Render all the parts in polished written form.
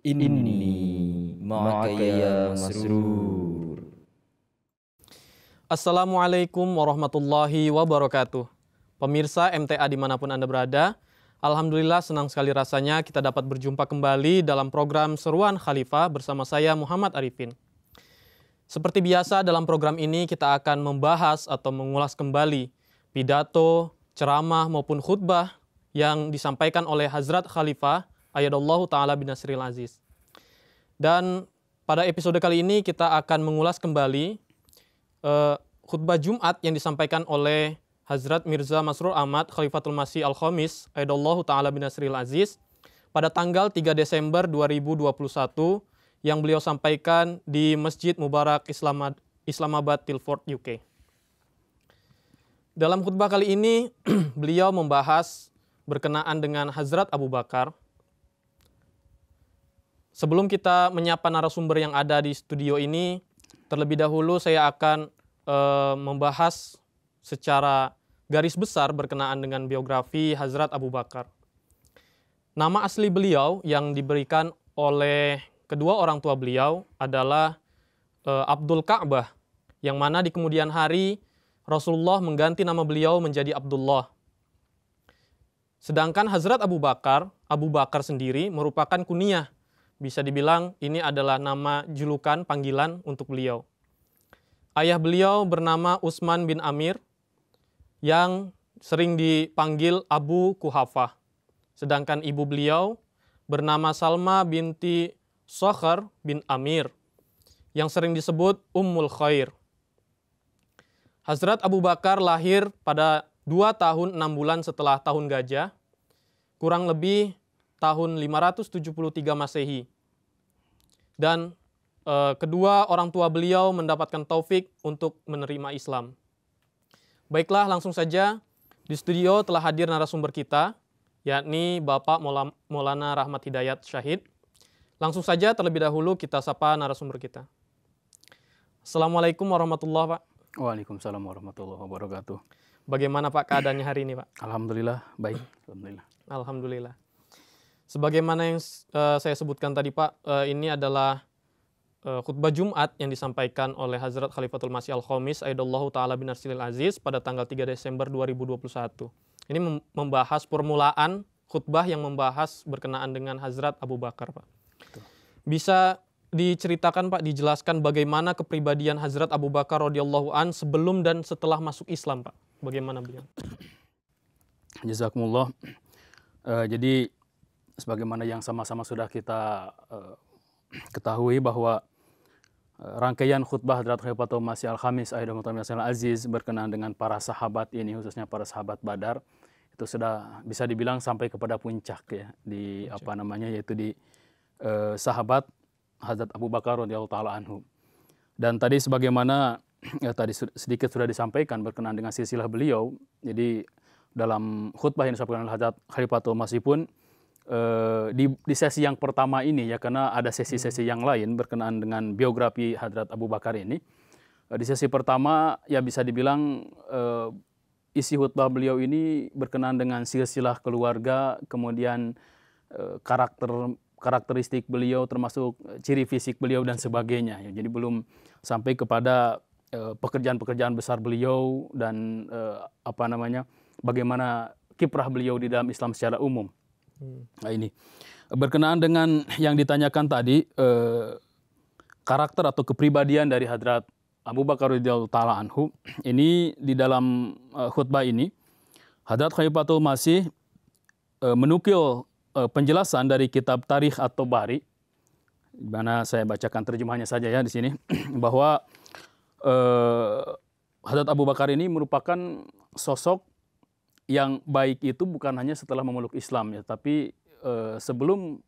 Inni ma'aka ya masrur. Assalamualaikum warahmatullahi wabarakatuh. Pemirsa MTA dimanapun Anda berada, alhamdulillah senang sekali rasanya kita dapat berjumpa kembali dalam program Seruan Khalifah bersama saya Muhammad Arifin. Seperti biasa dalam program ini kita akan membahas atau mengulas kembali pidato, ceramah maupun khutbah yang disampaikan oleh Hazrat Khalifah Ayyadallahu Ta'ala bin Nasril Aziz. Dan pada episode kali ini kita akan mengulas kembali khutbah Jumat yang disampaikan oleh Hazrat Mirza Masroor Ahmad Khalifatul Masih Al-Khamis Ayyadallahu Ta'ala bin Nasril Aziz pada tanggal 3 Desember 2021 yang beliau sampaikan di Masjid Mubarak Islamabad, Tilford, UK. Dalam khutbah kali ini beliau membahas berkenaan dengan Hazrat Abu Bakar. Sebelum kita menyapa narasumber yang ada di studio ini, terlebih dahulu saya akan membahas secara garis besar berkenaan dengan biografi Hazrat Abu Bakar. Nama asli beliau yang diberikan oleh kedua orang tua beliau adalah Abdul Ka'bah, yang mana di kemudian hari Rasulullah mengganti nama beliau menjadi Abdullah. Sedangkan Hazrat Abu Bakar sendiri merupakan kunyah. Bisa dibilang ini adalah nama julukan panggilan untuk beliau. Ayah beliau bernama Utsman bin Amir yang sering dipanggil Abu Kuhafah. Sedangkan ibu beliau bernama Salma binti Sakhr bin Amir yang sering disebut Ummul Khair. Hazrat Abu Bakar lahir pada 2 tahun 6 bulan setelah tahun gajah, kurang lebih tahun 573 Masehi. Dan kedua orang tua beliau mendapatkan taufik untuk menerima Islam. Baiklah, langsung saja di studio telah hadir narasumber kita, yakni Bapak Maulana Rahmat Hidayat Syahid. Langsung saja terlebih dahulu kita sapa narasumber kita. Assalamualaikum warahmatullahi wabarakatuh. Waalaikumsalam warahmatullahi wabarakatuh. Bagaimana Pak keadaannya hari ini Pak? Alhamdulillah, baik. Alhamdulillah. Alhamdulillah. Sebagaimana yang saya sebutkan tadi Pak, ini adalah khutbah Jumat yang disampaikan oleh Hazrat Khalifatul Masih Al-Khamis Ayyadallahu Ta'ala bin Nasril Aziz pada tanggal 3 Desember 2021. Ini membahas permulaan khutbah yang membahas berkenaan dengan Hazrat Abu Bakar Pak. Betul. Bisa diceritakan Pak, dijelaskan bagaimana kepribadian Hazrat Abu Bakar radhiyallahu an sebelum dan setelah masuk Islam Pak? Bagaimana beliau? Jazakumullah. Jadi sebagaimana yang sama-sama sudah kita ketahui bahwa rangkaian khutbah Hadrat Khalifatul Masih Al-Khamis Ayyadallahu Ta'ala bin Nasril Aziz berkenaan dengan para sahabat ini, khususnya para sahabat Badar, itu sudah bisa dibilang sampai kepada puncak ya di yaitu di sahabat Hazrat Abu Bakar radhiyallahu ta'ala anhu. Dan tadi sebagaimana tadi sedikit sudah disampaikan berkenaan dengan silsilah beliau. Jadi dalam khutbah yang disampaikan oleh Hazrat Khalifatul Masih pun di sesi yang pertama ini ya, karena ada sesi-sesi yang lain berkenaan dengan biografi Hazrat Abu Bakar ini. Di sesi pertama ya bisa dibilang isi khutbah beliau ini berkenaan dengan silsilah keluarga, kemudian karakteristik beliau termasuk ciri fisik beliau dan sebagainya. Ya, jadi belum sampai kepada pekerjaan-pekerjaan besar beliau dan bagaimana kiprah beliau di dalam Islam secara umum. Nah ini berkenaan dengan yang ditanyakan tadi, karakter atau kepribadian dari Hadrat Abu Bakar radhiyallahu ta'ala anhu, ini di dalam khutbah ini Hadrat Khalifatul Masih menukil penjelasan dari kitab Tarikh At-Tabari, di mana saya bacakan terjemahannya saja ya di sini, bahwa Hadrat Abu Bakar ini merupakan sosok yang baik itu bukan hanya setelah memeluk Islam ya, tapi sebelum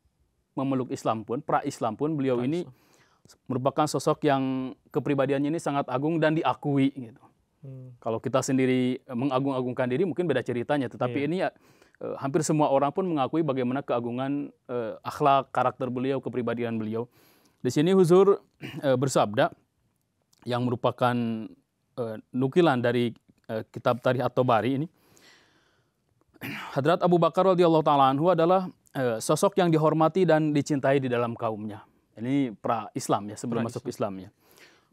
memeluk Islam pun, pra-Islam pun beliau ini merupakan sosok yang kepribadiannya ini sangat agung dan diakui gitu. Kalau kita sendiri mengagung-agungkan diri mungkin beda ceritanya, tetapi ini ya, hampir semua orang pun mengakui bagaimana keagungan akhlak, karakter beliau, kepribadian beliau. Di sini Huzur bersabda yang merupakan nukilan dari kitab Tarikh At-Tabari ini. Hadrat Abu Bakar radhiyallahu ta'ala anhu adalah sosok yang dihormati dan dicintai di dalam kaumnya. Ini pra-Islam ya, sebelum masuk Islam ya.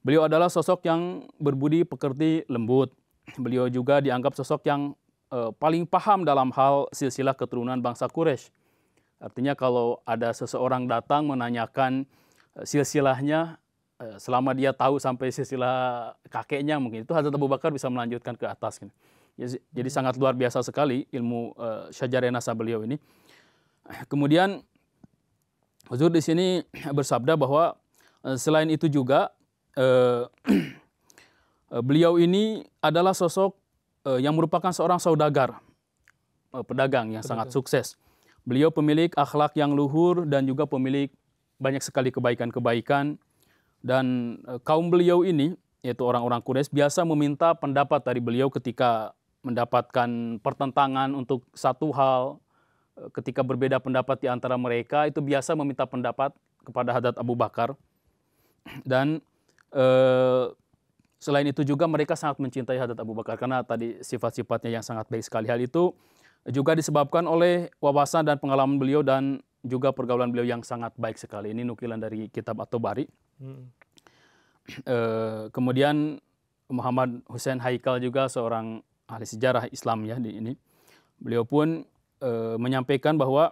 Beliau adalah sosok yang berbudi pekerti, lembut. Beliau juga dianggap sosok yang paling paham dalam hal silsilah keturunan bangsa Quraisy. Artinya kalau ada seseorang datang menanyakan silsilahnya, selama dia tahu sampai silsilah kakeknya mungkin, itu Hazrat Abu Bakar bisa melanjutkan ke atas. Jadi sangat luar biasa sekali ilmu syajarah nasab beliau ini. Kemudian Huzur di sini bersabda bahwa selain itu juga beliau ini adalah sosok yang merupakan seorang saudagar, pedagang yang sangat sukses. Beliau pemilik akhlak yang luhur dan juga pemilik banyak sekali kebaikan-kebaikan. Dan kaum beliau ini, yaitu orang-orang Quraisy, biasa meminta pendapat dari beliau ketika mendapatkan pertentangan untuk satu hal. Ketika berbeda pendapat di antara mereka, itu biasa meminta pendapat kepada Hadrat Abu Bakar. Dan selain itu juga mereka sangat mencintai Hadrat Abu Bakar karena tadi sifat-sifatnya yang sangat baik sekali. Hal itu juga disebabkan oleh wawasan dan pengalaman beliau dan juga pergaulan beliau yang sangat baik sekali. Ini nukilan dari kitab At-Tabari. Kemudian Muhammad Hussein Haikal juga seorang ahli sejarah Islam ya di ini. Beliau pun menyampaikan bahwa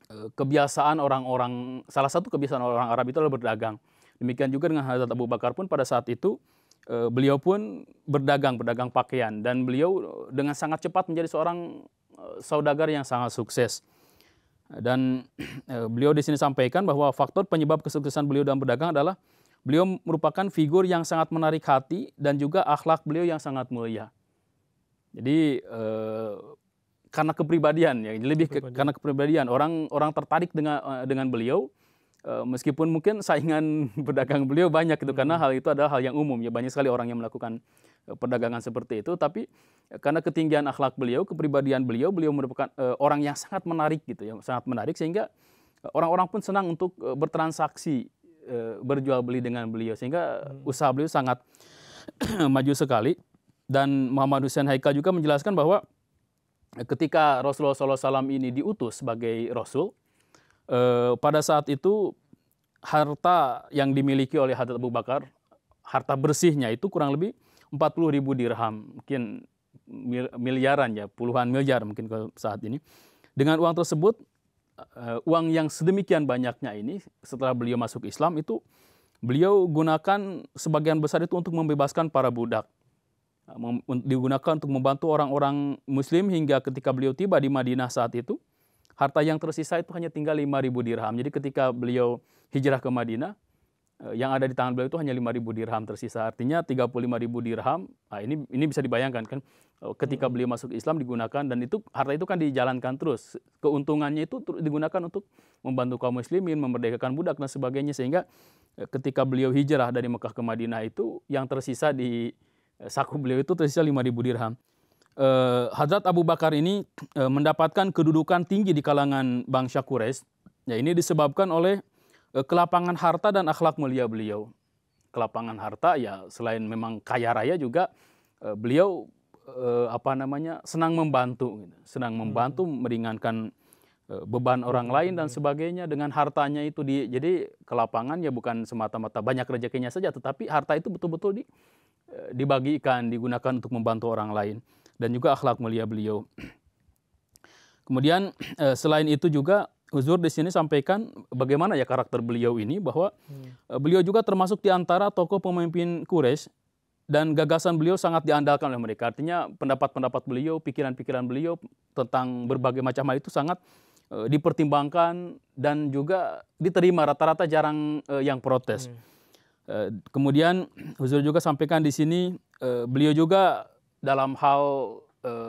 kebiasaan orang-orang, salah satu kebiasaan orang Arab itu adalah berdagang. Demikian juga dengan Hazrat Abu Bakar pun pada saat itu beliau pun berdagang pakaian, dan beliau dengan sangat cepat menjadi seorang saudagar yang sangat sukses. Dan beliau di sini sampaikan bahwa faktor penyebab kesuksesan beliau dalam berdagang adalah beliau merupakan figur yang sangat menarik hati dan juga akhlak beliau yang sangat mulia. Jadi karena kepribadian ya, karena kepribadian orang tertarik dengan beliau, meskipun mungkin saingan berdagang beliau banyak itu, karena hal itu adalah hal yang umum ya, banyak sekali orang yang melakukan perdagangan seperti itu, tapi karena ketinggian akhlak beliau, kepribadian beliau merupakan orang yang sangat menarik gitu ya, sangat menarik, sehingga orang-orang pun senang untuk bertransaksi, berjual beli dengan beliau, sehingga usaha beliau sangat maju sekali. Dan Muhammad Hussein Haikal juga menjelaskan bahwa ketika Rasulullah SAW ini diutus sebagai Rasul, pada saat itu harta yang dimiliki oleh Hadrat Abu Bakar, harta bersihnya itu kurang lebih 40.000 dirham, mungkin miliaran ya, puluhan miliar mungkin kalau saat ini. Dengan uang tersebut, uang yang sedemikian banyaknya ini, setelah beliau masuk Islam itu, beliau gunakan sebagian besar itu untuk membebaskan para budak. Digunakan untuk membantu orang-orang Muslim hingga ketika beliau tiba di Madinah saat itu, harta yang tersisa itu hanya tinggal 5.000 dirham. Jadi ketika beliau hijrah ke Madinah, yang ada di tangan beliau itu hanya 5.000 dirham tersisa. Artinya 35.000 dirham. Nah, ini bisa dibayangkan kan, ketika beliau masuk Islam digunakan, dan itu harta itu kan dijalankan terus. Keuntungannya itu digunakan untuk membantu kaum muslimin, memerdekakan budak dan sebagainya, sehingga ketika beliau hijrah dari Mekah ke Madinah itu yang tersisa di saku beliau itu tersisa 5.000 dirham. Hadrat Abu Bakar ini mendapatkan kedudukan tinggi di kalangan bangsa Quraisy. Ya, ini disebabkan oleh kelapangan harta dan akhlak mulia beliau. Kelapangan harta ya, selain memang kaya raya juga beliau senang membantu, meringankan beban orang lain dan sebagainya dengan hartanya itu. Jadi kelapangan ya bukan semata-mata banyak rezekinya saja, tetapi harta itu betul-betul dibagikan, digunakan untuk membantu orang lain, dan juga akhlak mulia beliau. Kemudian selain itu juga Huzur di sini sampaikan bagaimana ya karakter beliau ini, bahwa beliau juga termasuk di antara tokoh pemimpin Quraisy dan gagasan beliau sangat diandalkan oleh mereka. Artinya pendapat-pendapat beliau, pikiran-pikiran beliau tentang berbagai macam hal itu sangat dipertimbangkan dan juga diterima, rata-rata jarang yang protes. Kemudian Huzur juga sampaikan di sini beliau juga dalam hal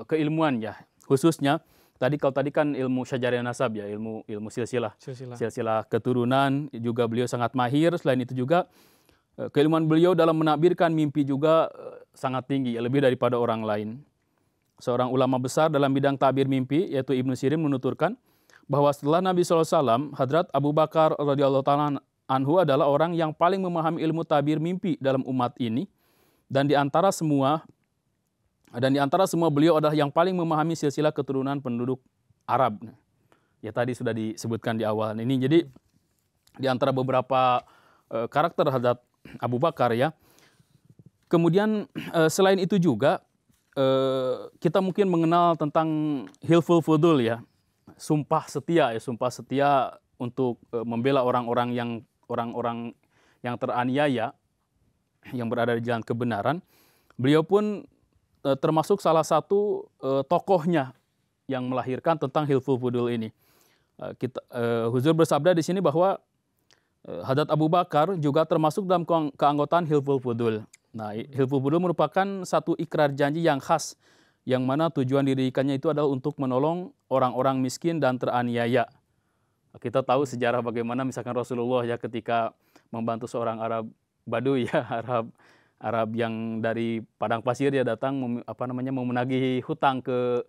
keilmuan ya, khususnya kalau tadi kan ilmu syajarah nasab ya, ilmu silsilah keturunan juga beliau sangat mahir. Selain itu juga keilmuan beliau dalam menakbirkan mimpi juga sangat tinggi, lebih daripada orang lain. Seorang ulama besar dalam bidang takbir mimpi yaitu Ibnu Sirin menuturkan bahwa setelah Nabi SAW, Hadrat Abu Bakar radhiyallahu ta'ala anhu adalah orang yang paling memahami ilmu tabir mimpi dalam umat ini, dan di antara semua beliau adalah yang paling memahami silsilah keturunan penduduk Arab. ya tadi sudah disebutkan di awal ini. Jadi di antara beberapa karakter Hadrat Abu Bakar ya. Kemudian selain itu juga kita mungkin mengenal tentang hilful fudul ya, sumpah setia untuk membela orang-orang yang teraniaya, yang berada di jalan kebenaran. Beliau pun termasuk salah satu tokohnya yang melahirkan tentang hilful fudul ini. Huzur bersabda di sini bahwa Hadrat Abu Bakar juga termasuk dalam keanggotaan hilful fudul. Nah, hilful fudul merupakan satu ikrar janji yang khas, yang mana tujuan didirikannya itu adalah untuk menolong orang-orang miskin dan teraniaya. Kita tahu sejarah bagaimana misalkan Rasulullah ya ketika membantu seorang Arab Baduy ya, Arab yang dari padang pasir ya datang mau menagih hutang ke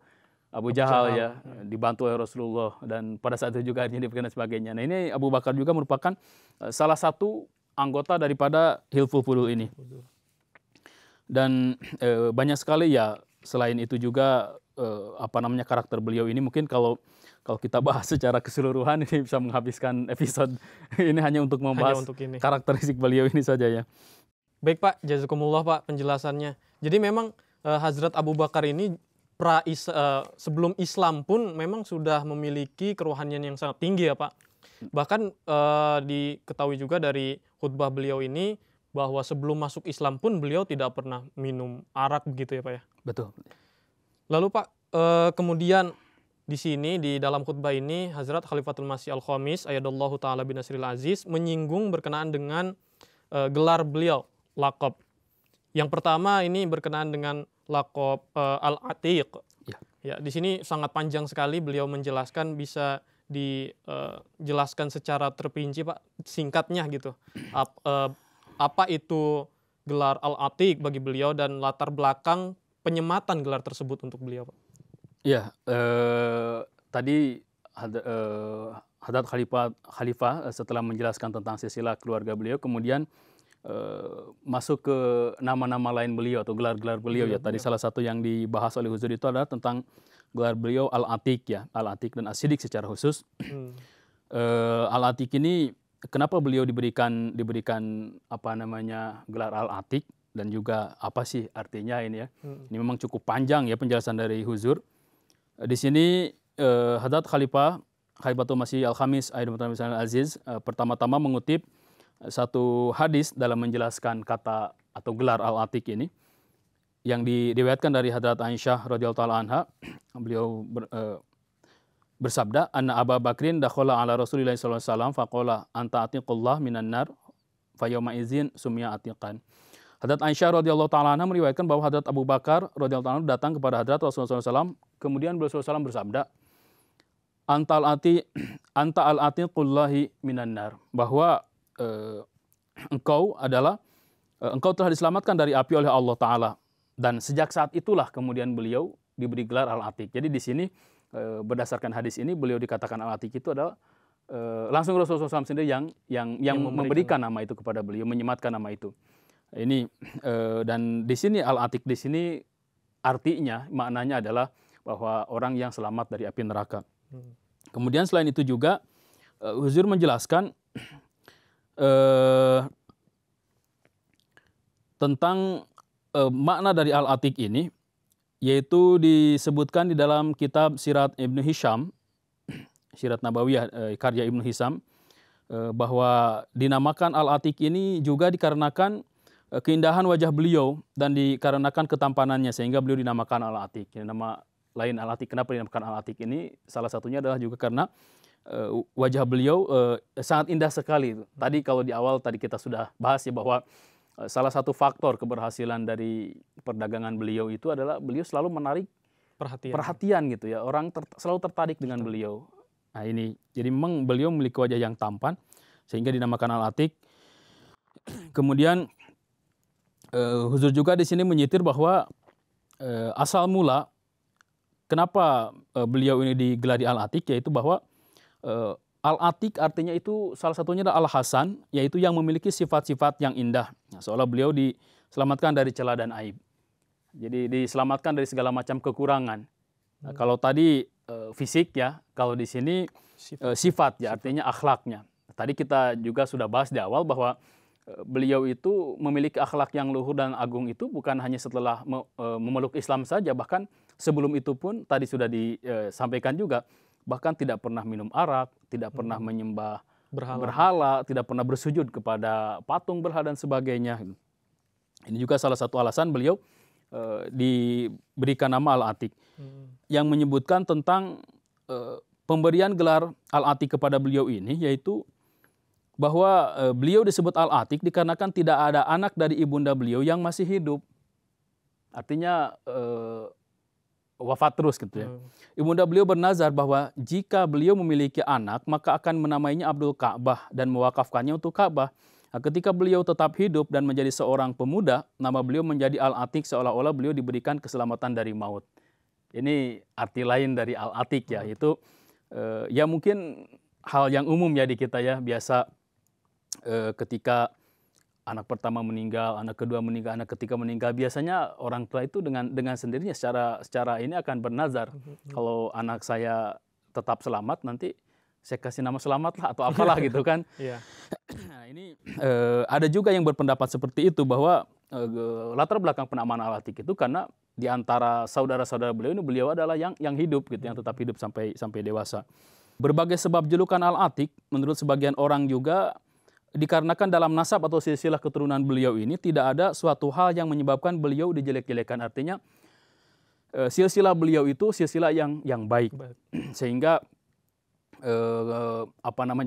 Abu Jahal ya, dibantu oleh Rasulullah, dan pada saat itu juga diberikan dan sebagainya. Nah, ini Abu Bakar juga merupakan salah satu anggota daripada hilful fudul ini. Dan banyak sekali ya selain itu juga karakter beliau ini. Mungkin kalau kita bahas secara keseluruhan ini bisa menghabiskan episode ini hanya untuk membahas karakteristik beliau ini saja ya. Baik Pak, jazakumullah Pak penjelasannya. Jadi memang Hazrat Abu Bakar ini sebelum Islam pun memang sudah memiliki kerohanian yang sangat tinggi ya Pak. Bahkan diketahui juga dari khutbah beliau ini bahwa sebelum masuk Islam pun beliau tidak pernah minum arak begitu ya Pak ya? Betul. Lalu Pak, kemudian di sini di dalam khutbah ini Hazrat Khalifatul Masih Al-Khamis Ayyadallahu Ta'ala bin Nasril Aziz menyinggung berkenaan dengan gelar beliau, laqab. Yang pertama ini berkenaan dengan laqab Al-Atiq. Ya, di sini sangat panjang sekali beliau menjelaskan, bisa dijelaskan secara terperinci Pak, singkatnya gitu. Apa itu gelar Al-Atiq bagi beliau dan latar belakang penyematan gelar tersebut untuk beliau, Pak? Ya, tadi Hadrat Khalifah setelah menjelaskan tentang silsilah keluarga beliau, kemudian masuk ke nama-nama lain beliau atau gelar-gelar beliau ya. Tadi salah satu yang dibahas oleh Huzur itu adalah tentang gelar beliau Al-Atiq ya, Al-Atiq dan As-Siddiq secara khusus. Al-Atiq ini kenapa beliau diberikan gelar Al-Atiq dan juga apa sih artinya ini ya? Ini memang cukup panjang ya penjelasan dari Huzur. Di sini Hadrat Khalifatul Masih Al-Khamis Ayyadallahu Aziz pertama-tama mengutip satu hadis dalam menjelaskan kata atau gelar Al-Atiq ini yang diriwayatkan dari Hadrat Aisyah radhiyallahu taala anha. Beliau bersabda, anna Abu Bakrin dakhala ala Rasulillah sallallahu alaihi wasallam faqala anta atiqullah minan nar fa yauma idzin sumya atiqan. Hadrat Aisyah radhiyallahu taala anha meriwayatkan bahwa Hadrat Abu Bakar radhiyallahu taala datang kepada Hadrat Rasulullah SAW, kemudian beliau SAW bersabda, anta al-atiqullahi minan nar, bahwa engkau telah diselamatkan dari api oleh Allah Ta'ala. Dan sejak saat itulah kemudian beliau diberi gelar Al-Atiq. Jadi di sini berdasarkan hadis ini beliau dikatakan Al-Atiq itu adalah langsung Rasulullah SAW sendiri yang memberikan nama itu kepada beliau, menyematkan nama itu. Ini dan di sini Al-Atiq di sini artinya, maknanya adalah bahwa orang yang selamat dari api neraka. Kemudian selain itu juga Huzur menjelaskan tentang makna dari Al-Atiq ini, yaitu disebutkan di dalam kitab Sirat Ibnu Hisham, Sirat Nabawiyah karya Ibnu Hisham, bahwa dinamakan Al-Atiq ini juga dikarenakan keindahan wajah beliau dan dikarenakan ketampanannya, sehingga beliau dinamakan Al-Atiq. Nama lain Al-Atiq, kenapa dinamakan Al-Atiq ini? Salah satunya adalah juga karena wajah beliau sangat indah sekali. Tadi kalau di awal tadi kita sudah bahas ya bahwa salah satu faktor keberhasilan dari perdagangan beliau itu adalah beliau selalu menarik perhatian gitu ya. Orang selalu tertarik dengan beliau. Nah ini, jadi memang beliau memiliki wajah yang tampan sehingga dinamakan Al-Atiq. Kemudian Huzur juga di sini menyitir bahwa asal mula kenapa beliau ini digelari Al-Atiq, yaitu bahwa Al-Atiq artinya itu salah satunya adalah Al-Hasan, yaitu yang memiliki sifat-sifat yang indah. Nah, seolah beliau diselamatkan dari celah dan aib. Jadi diselamatkan dari segala macam kekurangan. Nah, kalau tadi fisik ya. Kalau di sini sifat ya, artinya akhlaknya. Tadi kita juga sudah bahas di awal bahwa beliau itu memiliki akhlak yang luhur dan agung itu bukan hanya setelah memeluk Islam saja, bahkan sebelum itu pun tadi sudah disampaikan juga, bahkan tidak pernah minum arak, tidak pernah menyembah berhala, tidak pernah bersujud kepada patung berhala dan sebagainya. Ini juga salah satu alasan beliau diberikan nama Al-Atiq, yang menyebutkan tentang pemberian gelar Al-Atiq kepada beliau ini, yaitu bahwa beliau disebut Al-Atiq dikarenakan tidak ada anak dari ibunda beliau yang masih hidup. Artinya wafat terus gitu ya. Ibunda beliau bernazar bahwa jika beliau memiliki anak, maka akan menamainya Abdul Ka'bah dan mewakafkannya untuk Ka'bah. Nah, ketika beliau tetap hidup dan menjadi seorang pemuda, nama beliau menjadi Al-Atiq, seolah-olah beliau diberikan keselamatan dari maut. Ini arti lain dari Al-Atiq ya, itu ya mungkin hal yang umum ya di kita ya, biasa ketika anak pertama meninggal, anak kedua meninggal, anak ketiga meninggal, biasanya orang tua itu dengan sendirinya secara ini akan bernazar, kalau anak saya tetap selamat nanti saya kasih nama selamat lah atau apalah gitu kan. Nah, ini ada juga yang berpendapat seperti itu, bahwa latar belakang penamaan Al-Atiq itu karena di antara saudara-saudara beliau ini beliau adalah yang hidup gitu, yang tetap hidup sampai dewasa. Berbagai sebab julukan Al-Atiq menurut sebagian orang juga dikarenakan dalam nasab atau silsilah keturunan beliau ini tidak ada suatu hal yang menyebabkan beliau dijelek-jelekan. Artinya silsilah beliau itu silsilah yang baik. Sehingga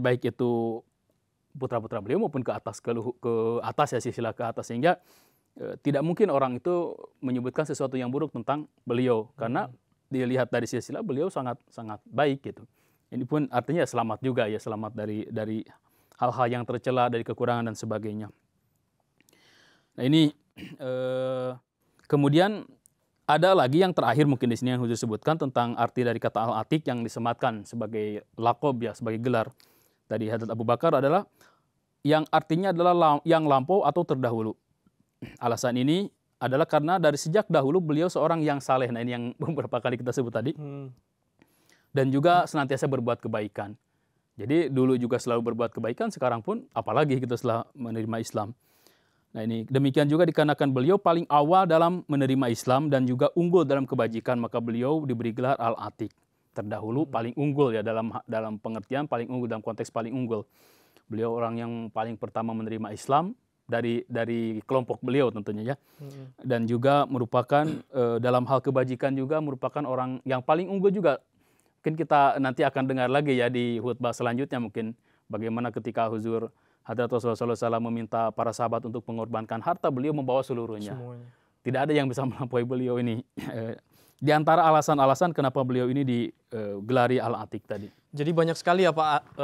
baik itu putra-putra beliau maupun ke atas ya, silsilah ke atas, sehingga tidak mungkin orang itu menyebutkan sesuatu yang buruk tentang beliau karena dilihat dari silsilah beliau sangat baik gitu. Ini pun artinya selamat juga ya, selamat dari hal-hal yang tercela, dari kekurangan dan sebagainya. Nah ini kemudian ada lagi yang terakhir mungkin di sini yang Huzur sebutkan tentang arti dari kata Al-Atiq yang disematkan sebagai lakob ya, sebagai gelar dari Hadrat Abu Bakar adalah yang artinya adalah yang lampau atau terdahulu. Alasan ini adalah karena dari sejak dahulu beliau seorang yang saleh. Nah ini yang beberapa kali kita sebut tadi. Dan juga senantiasa berbuat kebaikan. Jadi dulu juga selalu berbuat kebaikan, sekarang pun apalagi kita setelah menerima Islam. Nah ini demikian juga dikarenakan beliau paling awal dalam menerima Islam dan juga unggul dalam kebajikan, maka beliau diberi gelar Al-Atiq. Terdahulu paling unggul ya, dalam pengertian paling unggul, dalam konteks paling unggul. Beliau orang yang paling pertama menerima Islam dari kelompok beliau tentunya ya. Dan juga merupakan dalam hal kebajikan juga merupakan orang yang paling unggul juga. Mungkin kita nanti akan dengar lagi ya di khutbah selanjutnya mungkin bagaimana ketika Huzur Hadrat Rasulullah SAW meminta para sahabat untuk mengorbankan harta, beliau membawa seluruhnya. Semuanya. Tidak ada yang bisa melampaui beliau ini. Di antara alasan-alasan kenapa beliau ini digelari Al-Atiq tadi. Jadi banyak sekali ya Pak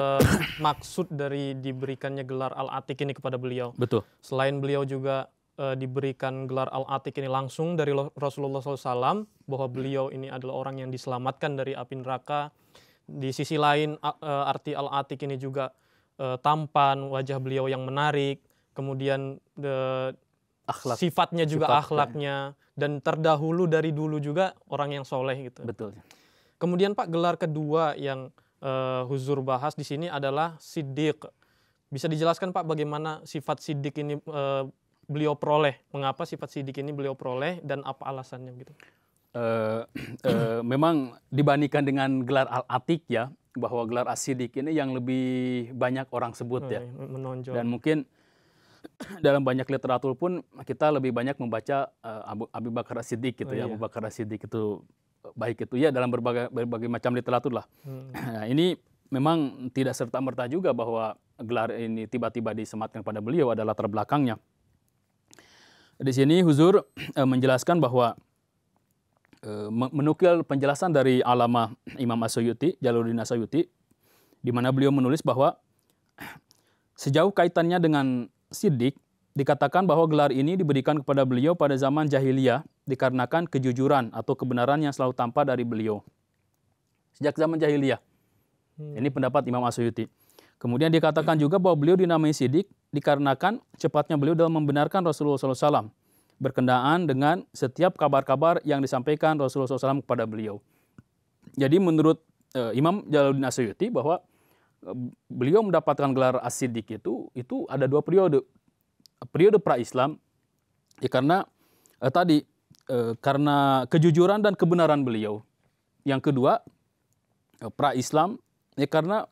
maksud dari diberikannya gelar Al-Atiq ini kepada beliau. Betul. Selain beliau juga diberikan gelar Al-Atiq ini langsung dari Rasulullah SAW, bahwa beliau ini adalah orang yang diselamatkan dari api neraka. Di sisi lain arti Al-Atiq ini juga tampan, wajah beliau yang menarik, kemudian sifatnya juga akhlaknya, dan terdahulu dari dulu juga orang yang soleh gitu. Betul. Kemudian Pak, gelar kedua yang Huzur bahas di sini adalah Siddiq. Bisa dijelaskan Pak bagaimana sifat Siddiq ini beliau peroleh? Mengapa sifat Siddiq ini beliau peroleh dan apa alasannya gitu? Memang dibandingkan dengan gelar Al-Atiq ya, bahwa gelar As-Siddiq ini yang lebih banyak orang sebut ya. Menonjol. Dan mungkin dalam banyak literatur pun kita lebih banyak membaca Abu Bakar As-Siddiq gitu ya. Abu Bakar As-Siddiq itu baik itu ya dalam berbagai macam literatur lah. Nah, ini memang tidak serta-merta juga bahwa gelar ini tiba-tiba disematkan pada beliau, adalah latar belakangnya. Di sini Huzur menjelaskan bahwa menukil penjelasan dari Alamah Imam As-Suyuti, Jalaluddin As-Suyuti, di mana beliau menulis bahwa sejauh kaitannya dengan Siddiq, dikatakan bahwa gelar ini diberikan kepada beliau pada zaman jahiliyah dikarenakan kejujuran atau kebenaran yang selalu tampak dari beliau. Sejak zaman jahiliyah. Ini pendapat Imam As-Suyuti. Kemudian dikatakan juga bahwa beliau dinamai Siddiq dikarenakan cepatnya beliau dalam membenarkan Rasulullah SAW, berkenaan dengan setiap kabar-kabar yang disampaikan Rasulullah SAW kepada beliau. Jadi menurut Imam Jalaluddin As-Suyuti bahwa beliau mendapatkan gelar As-Siddiq itu ada 2 periode. Periode pra-Islam ya karena karena kejujuran dan kebenaran beliau. Yang kedua pra-Islam ya karena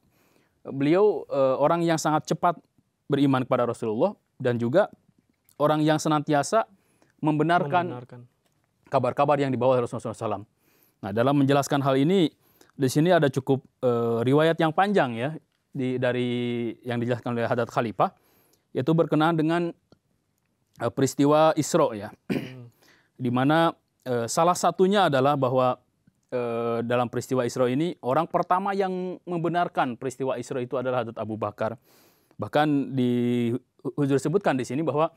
beliau orang yang sangat cepat beriman kepada Rasulullah dan juga orang yang senantiasa membenarkan kabar-kabar yang dibawa oleh Rasulullah SAW. Nah, dalam menjelaskan hal ini di sini ada cukup riwayat yang panjang ya dari yang dijelaskan oleh Hadrat Khalifah, yaitu berkenaan dengan peristiwa Isra ya, di mana salah satunya adalah bahwa dalam peristiwa Isra ini orang pertama yang membenarkan peristiwa Isra itu adalah Hadrat Abu Bakar. Bahkan Huzur sebutkan di sini bahwa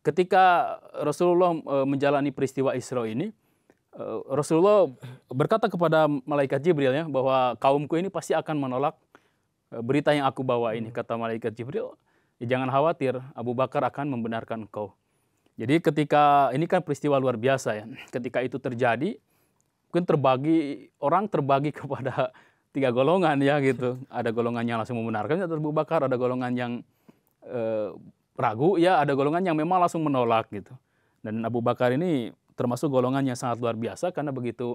ketika Rasulullah menjalani peristiwa Isra ini, Rasulullah berkata kepada malaikat Jibril ya bahwa kaumku ini pasti akan menolak berita yang aku bawa ini. Kata malaikat Jibril, ya jangan khawatir, Abu Bakar akan membenarkan engkau. Jadi ketika ini kan peristiwa luar biasa ya. Ketika itu terjadi, mungkin orang terbagi kepada 3 golongan ya gitu. Ada golongan yang langsung membenarkan Abu Bakar, ada golongan yang ragu ya, ada golongan yang memang langsung menolak gitu. Dan Abu Bakar ini termasuk golongan yang sangat luar biasa karena begitu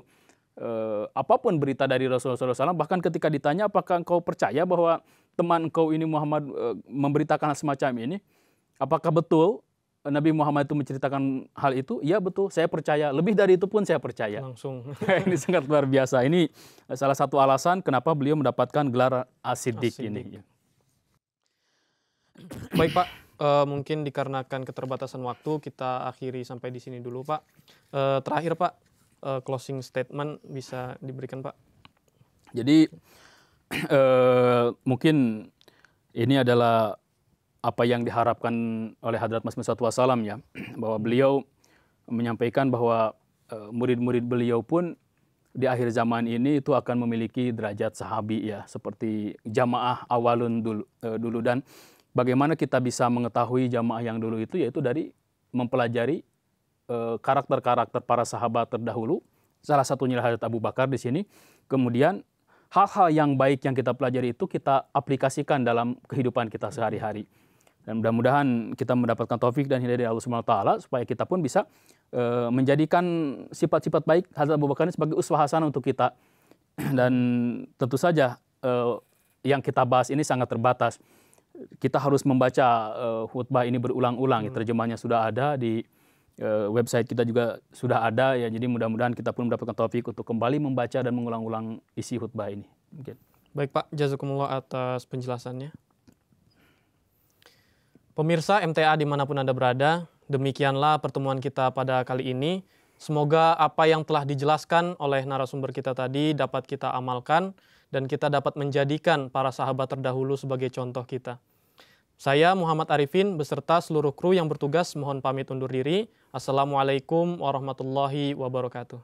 apapun berita dari Rasulullah SAW, bahkan ketika ditanya apakah engkau percaya bahwa teman engkau ini Muhammad memberitakan hal semacam ini, apakah betul Nabi Muhammad itu menceritakan hal itu? Iya betul, saya percaya. Lebih dari itu pun saya percaya. Langsung. Ini sangat luar biasa. Ini salah satu alasan kenapa beliau mendapatkan gelar As-Siddiq ini. Baik Pak, mungkin dikarenakan keterbatasan waktu kita akhiri sampai di sini dulu Pak. Terakhir Pak, closing statement bisa diberikan Pak. Jadi mungkin ini adalah apa yang diharapkan oleh Hadrat Masih Maud Wassalam ya, bahwa beliau menyampaikan bahwa murid-murid beliau pun di akhir zaman ini itu akan memiliki derajat sahabi ya, seperti jamaah awalun dulu. Dan bagaimana kita bisa mengetahui jamaah yang dulu itu, yaitu dari mempelajari karakter-karakter para sahabat terdahulu. Salah satunya Hadrat Abu Bakar di sini. Kemudian hal-hal yang baik yang kita pelajari itu kita aplikasikan dalam kehidupan kita sehari-hari. Dan mudah-mudahan kita mendapatkan taufik dan hidayah dari Allah Subhanahu wa taala supaya kita pun bisa menjadikan sifat-sifat baik Hadrat Abu Bakar ini sebagai uswah hasanah untuk kita. Dan tentu saja yang kita bahas ini sangat terbatas. Kita harus membaca khutbah ini berulang-ulang. Terjemahnya sudah ada di website kita juga sudah ada ya. Jadi mudah-mudahan kita pun mendapatkan taufik untuk kembali membaca dan mengulang-ulang isi khutbah ini. Mungkin. Baik Pak, jazakumullah atas penjelasannya. Pemirsa MTA dimanapun Anda berada, demikianlah pertemuan kita pada kali ini. Semoga apa yang telah dijelaskan oleh narasumber kita tadi dapat kita amalkan dan kita dapat menjadikan para sahabat terdahulu sebagai contoh kita. Saya Muhammad Arifin beserta seluruh kru yang bertugas mohon pamit undur diri. Assalamualaikum warahmatullahi wabarakatuh.